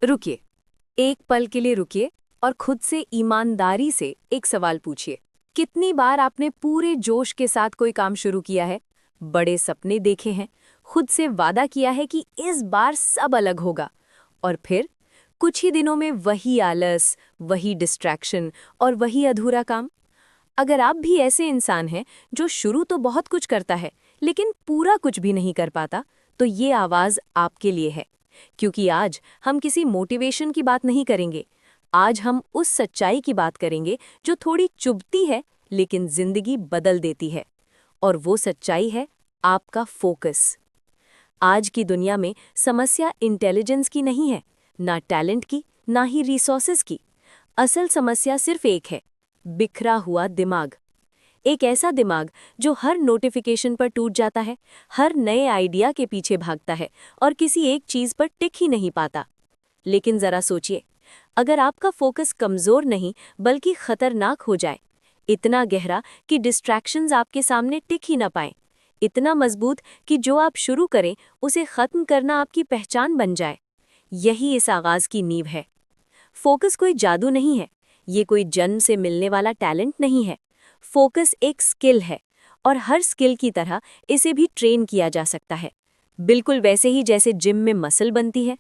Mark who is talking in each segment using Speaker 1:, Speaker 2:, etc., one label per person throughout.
Speaker 1: रुकिए, एक पल के लिए रुकिए और खुद से ईमानदारी से एक सवाल पूछिए। कितनी बार आपने पूरे जोश के साथ कोई काम शुरू किया है, बड़े सपने देखे हैं, खुद से वादा किया है कि इस बार सब अलग होगा, और फिर कुछ ही दिनों में वही आलस, वही डिस्ट्रैक्शन और वही अधूरा काम। अगर आप भी ऐसे इंसान हैं जो शुरू तो बहुत कुछ करता है लेकिन पूरा कुछ भी नहीं कर पाता, तो ये आवाज़ आपके लिए है। क्योंकि आज हम किसी मोटिवेशन की बात नहीं करेंगे। आज हम उस सच्चाई की बात करेंगे जो थोड़ी चुभती है लेकिन जिंदगी बदल देती है। और वो सच्चाई है आपका फोकस। आज की दुनिया में समस्या इंटेलिजेंस की नहीं है, ना टैलेंट की, ना ही रिसोर्सेज की। असल समस्या सिर्फ एक है, बिखरा हुआ दिमाग। एक ऐसा दिमाग जो हर नोटिफिकेशन पर टूट जाता है, हर नए आइडिया के पीछे भागता है और किसी एक चीज पर टिक ही नहीं पाता। लेकिन जरा सोचिए, अगर आपका फोकस कमजोर नहीं बल्कि खतरनाक हो जाए, इतना गहरा कि डिस्ट्रैक्शंस आपके सामने टिक ही न पाए, इतना मजबूत कि जो आप शुरू करें उसे खत्म करना आपकी पहचान बन जाए, यही इस आगाज की नींव है। फोकस कोई जादू नहीं है, ये कोई जन्म से मिलने वाला टैलेंट नहीं है। फोकस एक स्किल है और हर स्किल की तरह इसे भी ट्रेन किया जा सकता है, बिल्कुल वैसे ही जैसे जिम में मसल बनती है।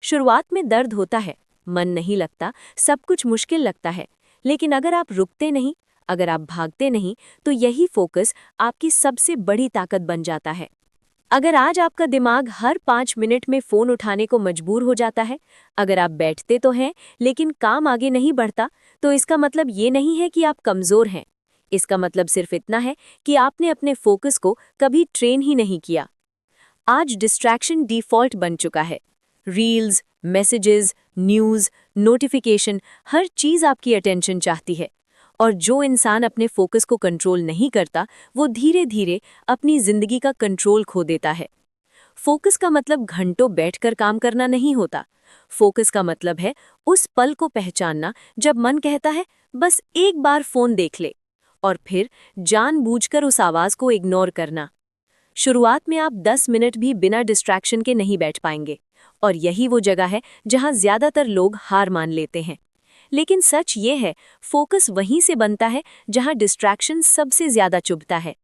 Speaker 1: शुरुआत में दर्द होता है, मन नहीं लगता, सब कुछ मुश्किल लगता है, लेकिन अगर आप रुकते नहीं, अगर आप भागते नहीं, तो यही फोकस आपकी सबसे बड़ी ताकत बन जाता है। अगर आज आपका दिमाग हर 5 मिनट में फोन उठाने को मजबूर हो जाता है, अगर आप बैठते तो हैं लेकिन काम आगे नहीं बढ़ता, तो इसका मतलब ये नहीं है कि आप कमजोर हैं। इसका मतलब सिर्फ इतना है कि आपने अपने फोकस को कभी ट्रेन ही नहीं किया। आज डिस्ट्रैक्शन डिफ़ॉल्ट बन चुका है। रील्स, मैसेजेस, न्यूज़, नोटिफिकेशन, हर चीज़ आपकी अटेंशन चाहती है। और जो इंसान अपने फोकस को कंट्रोल नहीं करता, वो धीरे धीरे अपनी जिंदगी का कंट्रोल खो देता है। फोकस का मतलब घंटों बैठकर काम करना नहीं होता। फोकस का मतलब है उस पल को पहचानना जब मन कहता है बस एक बार फोन देख ले, और फिर जानबूझकर उस आवाज को इग्नोर करना। शुरुआत में आप 10 मिनट भी बिना डिस्ट्रैक्शन के नहीं बैठ पाएंगे, और यही वो जगह है जहां ज्यादातर लोग हार मान लेते हैं। लेकिन सच ये है, फोकस वहीं से बनता है जहां डिस्ट्रैक्शन सबसे ज्यादा चुभता है।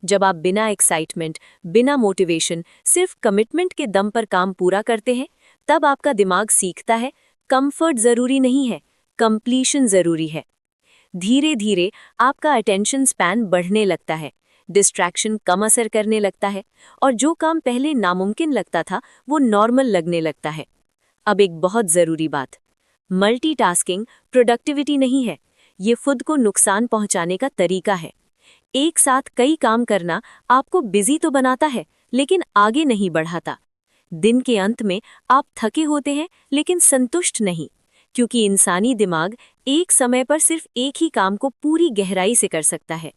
Speaker 1: जब आप बिना एक्साइटमेंट, बिना मोटिवेशन, सिर्फ कमिटमेंट के दम पर काम पूरा करते हैं, तब आपका दिमाग सीखता है कंफर्ट जरूरी नहीं है, कंप्लीशन जरूरी है। धीरे धीरे आपका अटेंशन स्पैन बढ़ने लगता है, डिस्ट्रैक्शन कम असर करने लगता है, और जो काम पहले नामुमकिन लगता था वो नॉर्मल लगने लगता है। अब एक बहुत ज़रूरी बात, मल्टीटास्किंग प्रोडक्टिविटी नहीं है, ये खुद को नुकसान पहुंचाने का तरीका है। एक साथ कई काम करना आपको बिजी तो बनाता है लेकिन आगे नहीं बढ़ाता। दिन के अंत में आप थके होते हैं लेकिन संतुष्ट नहीं, क्योंकि इंसानी दिमाग एक समय पर सिर्फ एक ही काम को पूरी गहराई से कर सकता है।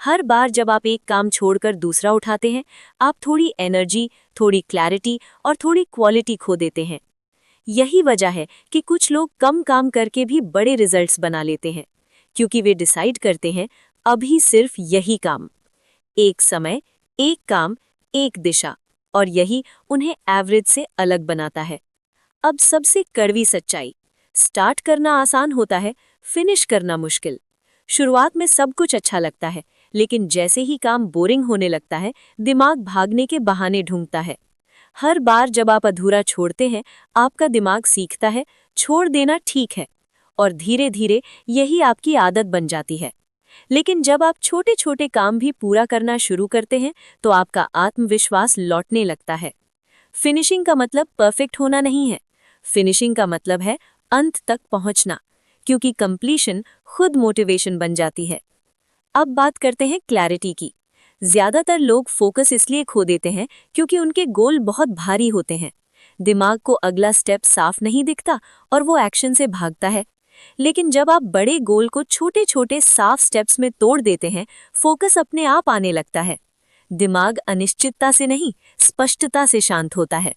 Speaker 1: हर बार जब आप एक काम छोड़कर दूसरा उठाते हैं, आप थोड़ी एनर्जी, थोड़ी क्लैरिटी और थोड़ी क्वालिटी खो देते हैं। यही वजह है कि कुछ लोग कम काम करके भी बड़े रिजल्ट्स बना लेते हैं, क्योंकि वे डिसाइड करते हैं अभी सिर्फ यही काम, एक समय, एक काम, एक दिशा, और यही उन्हें एवरेज से अलग बनाता है। अब सबसे कड़वी सच्चाई, स्टार्ट करना आसान होता है, फिनिश करना मुश्किल। शुरुआत में सब कुछ अच्छा लगता है, लेकिन जैसे ही काम बोरिंग होने लगता है, दिमाग भागने के बहाने ढूंढता है। हर बार जब आप अधूरा छोड़ते हैं, आपका दिमाग सीखता है छोड़ देना ठीक है, और धीरे धीरे यही आपकी आदत बन जाती है। लेकिन जब आप छोटे छोटे काम भी पूरा करना शुरू करते हैं, तो आपका आत्मविश्वास लौटने लगता है। फिनिशिंग का मतलब परफेक्ट होना नहीं है, फिनिशिंग का मतलब है अंत तक पहुंचना, क्योंकि कंप्लीशन खुद मोटिवेशन बन जाती है। अब बात करते हैं क्लैरिटी की। ज्यादातर लोग फोकस इसलिए खो देते हैं क्योंकि उनके गोल बहुत भारी होते हैं। दिमाग को अगला स्टेप साफ नहीं दिखता और वो एक्शन से भागता है। लेकिन जब आप बड़े गोल को छोटे छोटे साफ स्टेप्स में तोड़ देते हैं, फोकस अपने आप आने लगता है। दिमाग अनिश्चितता से नहीं, स्पष्टता से शांत होता है।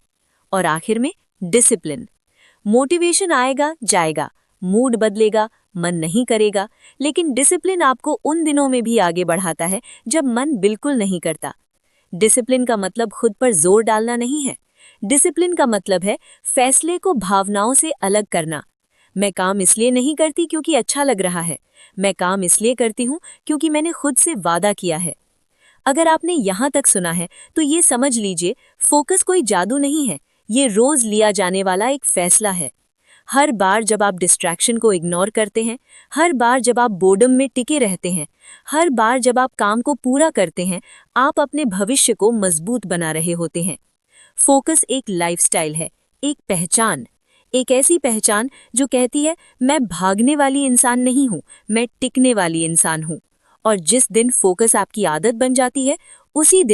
Speaker 1: और आखिर में डिसिप्लिन। मोटिवेशन आएगा जाएगा, मूड बदलेगा, मन नहीं करेगा, लेकिन डिसिप्लिन आपको उन दिनों में भी आगे बढ़ाता है जब मन बिल्कुल नहीं करता। डिसिप्लिन का मतलब खुद पर जोर डालना नहीं है,
Speaker 2: डिसिप्लिन का मतलब है फैसले को भावनाओं से अलग करना। मैं काम इसलिए नहीं करती क्योंकि अच्छा लग रहा है, मैं काम इसलिए करती हूँ क्योंकि मैंने खुद से वादा किया है। अगर आपने यहाँ तक सुना है तो ये समझ लीजिए, फोकस कोई जादू नहीं है, ये रोज लिया जाने वाला एक फैसला है। हर बार जब आप डिस्ट्रैक्शन को इग्नोर करते हैं, हर बार जब आप बोर्डम में टिके रहते हैं, हर बार जब आप काम को पूरा करते हैं, आप अपने भविष्य को मजबूत बना रहे होते हैं। फोकस एक लाइफस्टाइल है, एक पहचान, एक ऐसी पहचान जो कहती है मैं भागने वाली इंसान नहीं हूँ, मैं टिकने वाली इंसान हूँ। और जिस दिन फोकस आपकी आदत बन जाती है, उसी दिन